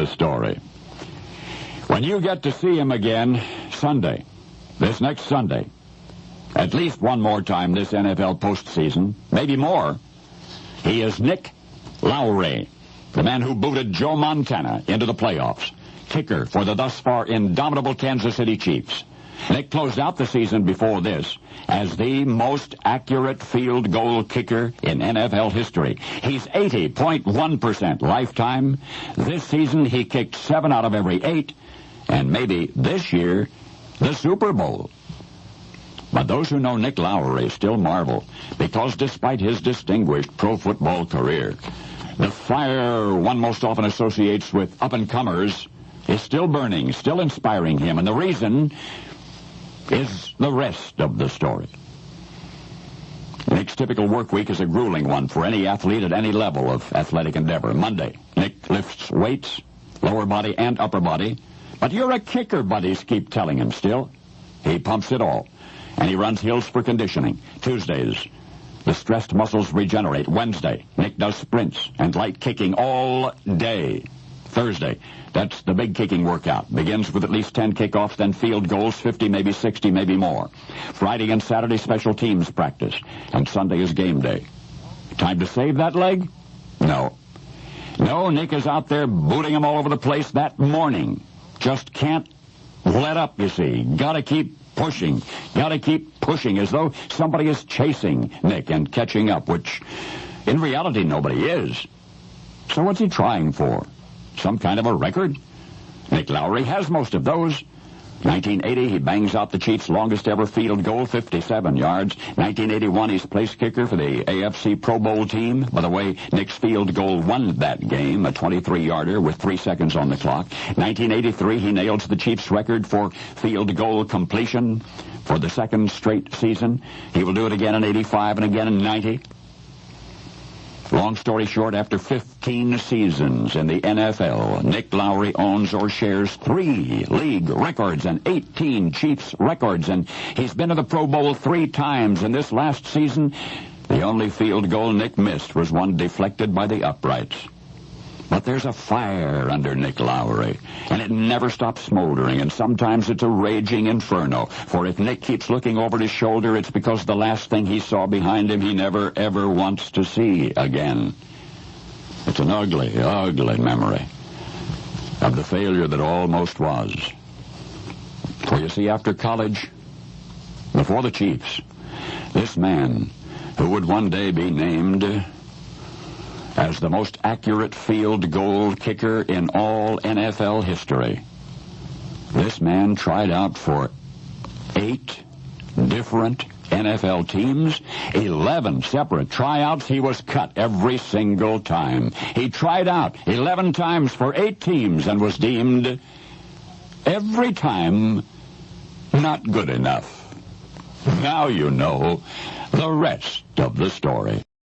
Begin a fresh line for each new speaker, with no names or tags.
the story. When you get to see him again Sunday, this next Sunday, at least one more time this NFL postseason, maybe more, he is Nick Lowery, the man who booted Joe Montana into the playoffs, kicker for the thus far indomitable Kansas City Chiefs. Nick closed out the season before this as the most accurate field goal kicker in NFL history. He's 80.1% lifetime. This season he kicked 7 out of every 8, and maybe this year, the Super Bowl. But those who know Nick Lowery still marvel, because despite his distinguished pro football career, the fire one most often associates with up-and-comers is still burning, still inspiring him, and the reason is the rest of the story. Nick's typical work week is a grueling one for any athlete at any level of athletic endeavor. Monday, Nick lifts weights, lower body and upper body. But you're a kicker, buddies keep telling him still. He pumps it all, and he runs hills for conditioning. Tuesdays, the stressed muscles regenerate. Wednesday, Nick does sprints and light kicking all day. Thursday, that's the big kicking workout. Begins with at least 10 kickoffs, then field goals, 50, maybe 60, maybe more. Friday and Saturday, special teams practice. And Sunday is game day. Time to save that leg? No. No, Nick is out there booting them all over the place that morning. Just can't let up, you see. Gotta keep pushing. Gotta keep pushing as though somebody is chasing Nick and catching up, which in reality nobody is. So what's he trying for? Some kind of a record? Nick Lowery has most of those. 1980, he bangs out the Chiefs' longest ever field goal, 57 yards. 1981, he's place kicker for the AFC Pro Bowl team. By the way, Nick's field goal won that game, a 23-yarder with 3 seconds on the clock. 1983, he nails the Chiefs' record for field goal completion for the second straight season. He will do it again in 85 and again in 90. Long story short, after 15 seasons in the NFL, Nick Lowery owns or shares 3 league records and 18 Chiefs records, and he's been to the Pro Bowl 3 times. In this last season, the only field goal Nick missed was one deflected by the uprights. But there's a fire under Nick Lowery, and it never stops smoldering, and sometimes it's a raging inferno. For if Nick keeps looking over his shoulder, it's because the last thing he saw behind him he never, ever wants to see again. It's an ugly, ugly memory of the failure that almost was. For you see, after college, before the Chiefs, this man, who would one day be named as the most accurate field goal kicker in all NFL history, this man tried out for 8 different NFL teams, 11 separate tryouts. He was cut every single time. He tried out 11 times for 8 teams and was deemed every time not good enough. Now you know the rest of the story.